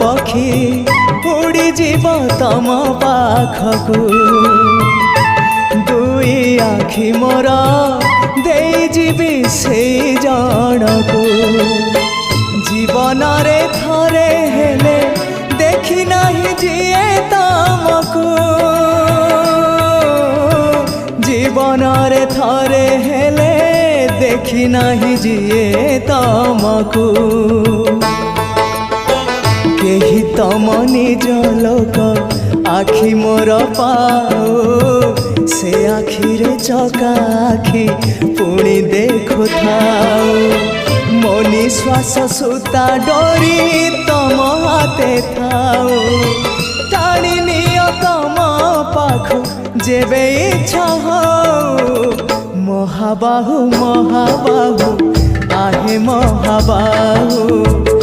पक्षी उड़ी जीव तम पाखकू दुई आखि मोर देई जीवी से जनकू जीवन रे थरे हेले देखी नहीं जिए तमकू जीवन रे थरे हेले देखी नहीं जिए तमकू केही तम निज लोक आखि मोर पाओ से आखि रे चका आखि पुणी देखु थाओ मो निश्वास सुता डोरी तम हाथे थाओ टाणी नियो तम पाखु जेबे इच्छा हो महाबाहु महाबाहु आहे महाबाहु